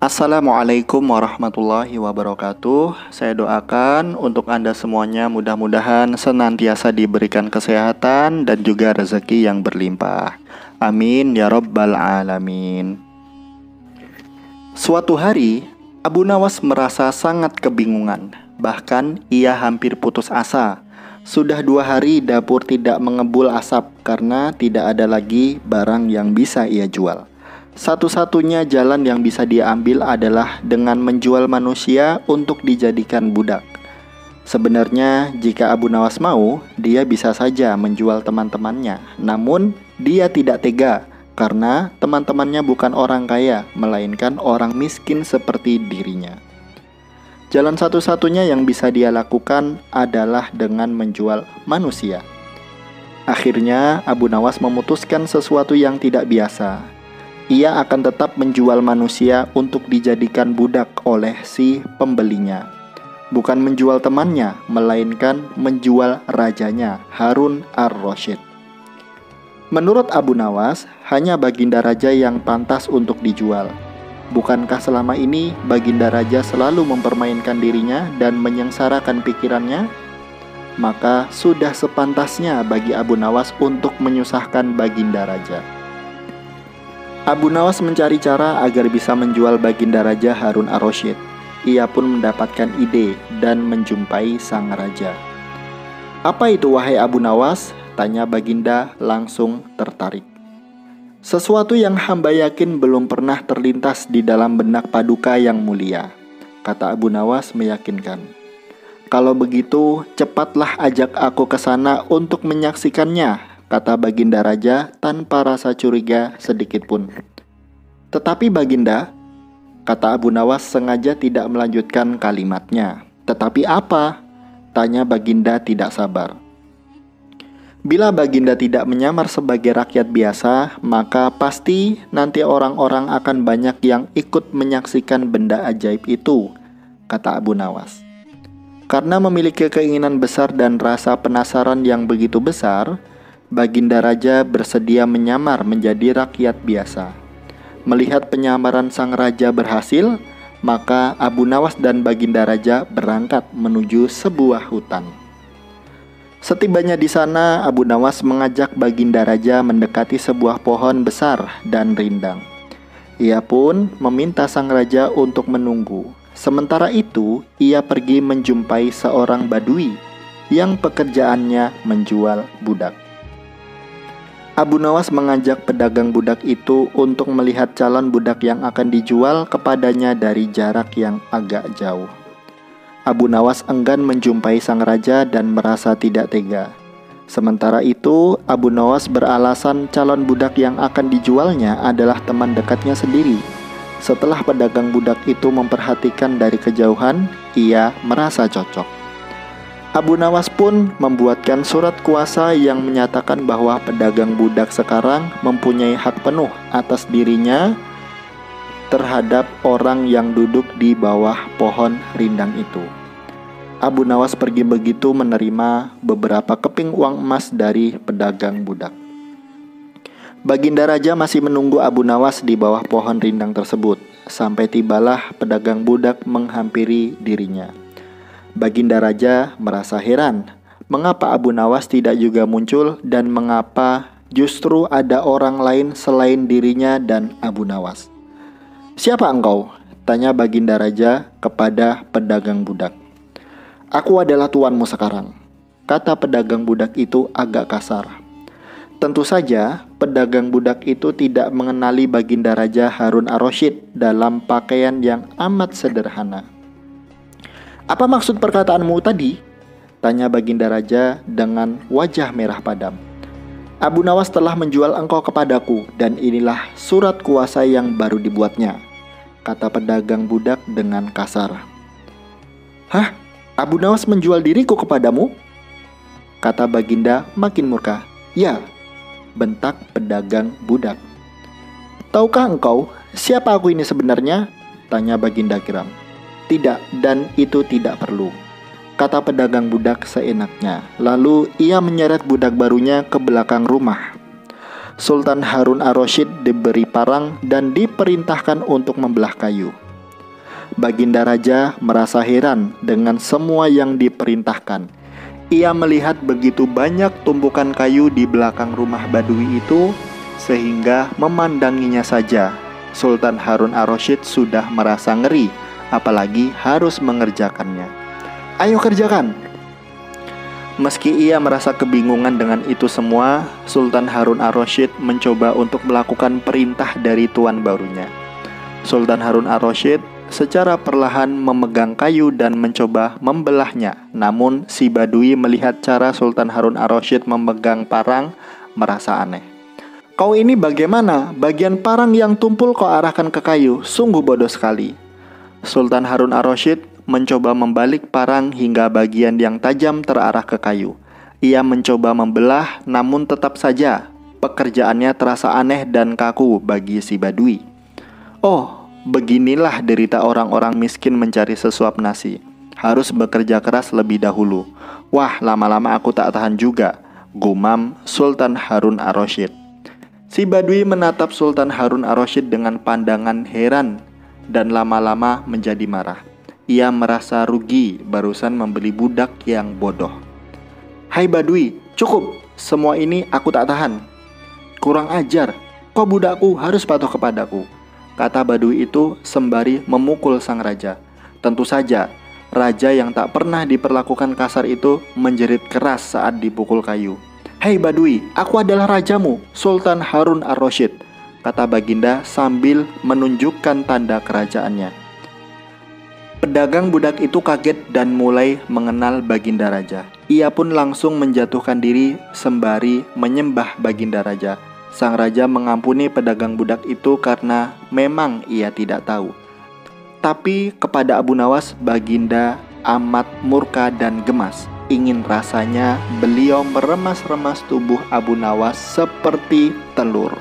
Assalamualaikum warahmatullahi wabarakatuh. Saya doakan untuk Anda semuanya mudah-mudahan senantiasa diberikan kesehatan dan juga rezeki yang berlimpah. Amin ya rabbal alamin. Suatu hari, Abu Nawas merasa sangat kebingungan. Bahkan ia hampir putus asa. Sudah 2 hari dapur tidak mengebul asap karena tidak ada lagi barang yang bisa ia jual. Satu-satunya jalan yang bisa dia ambil adalah dengan menjual manusia untuk dijadikan budak. Sebenarnya jika Abu Nawas mau, dia bisa saja menjual teman-temannya. Namun dia tidak tega karena teman-temannya bukan orang kaya, melainkan orang miskin seperti dirinya. Jalan satu-satunya yang bisa dia lakukan adalah dengan menjual manusia. Akhirnya Abu Nawas memutuskan sesuatu yang tidak biasa. Ia akan tetap menjual manusia untuk dijadikan budak oleh si pembelinya. Bukan menjual temannya, melainkan menjual rajanya, Harun ar-Rasyid. Menurut Abu Nawas, hanya Baginda Raja yang pantas untuk dijual. Bukankah selama ini Baginda Raja selalu mempermainkan dirinya dan menyengsarakan pikirannya? Maka sudah sepantasnya bagi Abu Nawas untuk menyusahkan Baginda Raja. Abu Nawas mencari cara agar bisa menjual Baginda Raja Harun ar-Rasyid. Ia pun mendapatkan ide dan menjumpai sang raja. "Apa itu wahai Abu Nawas?" tanya Baginda langsung tertarik. "Sesuatu yang hamba yakin belum pernah terlintas di dalam benak Paduka yang mulia," kata Abu Nawas meyakinkan. "Kalau begitu cepatlah ajak aku ke sana untuk menyaksikannya," kata Baginda Raja tanpa rasa curiga sedikit pun. "Tetapi Baginda," kata Abu Nawas sengaja tidak melanjutkan kalimatnya. "Tetapi apa?" tanya Baginda tidak sabar. "Bila Baginda tidak menyamar sebagai rakyat biasa, maka pasti nanti orang-orang akan banyak yang ikut menyaksikan benda ajaib itu," kata Abu Nawas. Karena memiliki keinginan besar dan rasa penasaran yang begitu besar, Baginda Raja bersedia menyamar menjadi rakyat biasa. Melihat penyamaran sang raja berhasil, maka Abu Nawas dan Baginda Raja berangkat menuju sebuah hutan. Setibanya di sana, Abu Nawas mengajak Baginda Raja mendekati sebuah pohon besar dan rindang. Ia pun meminta sang raja untuk menunggu. Sementara itu, ia pergi menjumpai seorang badui yang pekerjaannya menjual budak. Abu Nawas mengajak pedagang budak itu untuk melihat calon budak yang akan dijual kepadanya dari jarak yang agak jauh. Abu Nawas enggan menjumpai sang raja dan merasa tidak tega. Sementara itu, Abu Nawas beralasan calon budak yang akan dijualnya adalah teman dekatnya sendiri. Setelah pedagang budak itu memperhatikan dari kejauhan, ia merasa cocok. Abu Nawas pun membuatkan surat kuasa yang menyatakan bahwa pedagang budak sekarang mempunyai hak penuh atas dirinya terhadap orang yang duduk di bawah pohon rindang itu. Abu Nawas pergi begitu menerima beberapa keping uang emas dari pedagang budak. Baginda Raja masih menunggu Abu Nawas di bawah pohon rindang tersebut, sampai tibalah pedagang budak menghampiri dirinya. Baginda Raja merasa heran, mengapa Abu Nawas tidak juga muncul dan mengapa justru ada orang lain selain dirinya dan Abu Nawas. "Siapa engkau?" tanya Baginda Raja kepada pedagang budak. "Aku adalah tuanmu sekarang," kata pedagang budak itu agak kasar. Tentu saja pedagang budak itu tidak mengenali Baginda Raja Harun ar-Rasyid dalam pakaian yang amat sederhana. "Apa maksud perkataanmu tadi?" tanya Baginda Raja dengan wajah merah padam. "Abu Nawas telah menjual engkau kepadaku dan inilah surat kuasa yang baru dibuatnya," kata pedagang budak dengan kasar. "Hah? Abu Nawas menjual diriku kepadamu?" kata Baginda makin murka. "Ya," bentak pedagang budak. "Tahukah engkau siapa aku ini sebenarnya?" tanya Baginda geram. "Tidak, dan itu tidak perlu," kata pedagang budak seenaknya. Lalu ia menyeret budak barunya ke belakang rumah. Sultan Harun ar-Rasyid diberi parang dan diperintahkan untuk membelah kayu. Baginda Raja merasa heran dengan semua yang diperintahkan. Ia melihat begitu banyak tumpukan kayu di belakang rumah Badui itu, sehingga memandanginya saja Sultan Harun ar-Rasyid sudah merasa ngeri, apalagi harus mengerjakannya. "Ayo kerjakan!" Meski ia merasa kebingungan dengan itu semua, Sultan Harun ar-Rasyid mencoba untuk melakukan perintah dari tuan barunya. Sultan Harun ar-Rasyid secara perlahan memegang kayu dan mencoba membelahnya. Namun si Badui melihat cara Sultan Harun ar-Rasyid memegang parang, merasa aneh. "Kau ini bagaimana? Bagian parang yang tumpul kau arahkan ke kayu, sungguh bodoh sekali." Sultan Harun ar-Rasyid mencoba membalik parang hingga bagian yang tajam terarah ke kayu. Ia mencoba membelah, namun tetap saja pekerjaannya terasa aneh dan kaku bagi si Badui. Oh, beginilah derita orang-orang miskin mencari sesuap nasi. Harus bekerja keras lebih dahulu. Wah, lama-lama aku tak tahan juga, gumam Sultan Harun ar-Rasyid. Si Badui menatap Sultan Harun ar-Rasyid dengan pandangan heran dan lama-lama menjadi marah. Ia merasa rugi barusan membeli budak yang bodoh. "Hai Badui, cukup, semua ini aku tak tahan. Kurang ajar, kau budakku harus patuh kepadaku," kata Badui itu sembari memukul sang raja. Tentu saja, raja yang tak pernah diperlakukan kasar itu menjerit keras saat dipukul kayu. "Hei Badui, aku adalah rajamu, Sultan Harun ar-Rasyid," kata Baginda sambil menunjukkan tanda kerajaannya. Pedagang budak itu kaget dan mulai mengenal Baginda Raja. Ia pun langsung menjatuhkan diri sembari menyembah Baginda Raja. Sang raja mengampuni pedagang budak itu karena memang ia tidak tahu. Tapi kepada Abu Nawas, Baginda amat murka dan gemas. Ingin rasanya beliau meremas-remas tubuh Abu Nawas seperti telur.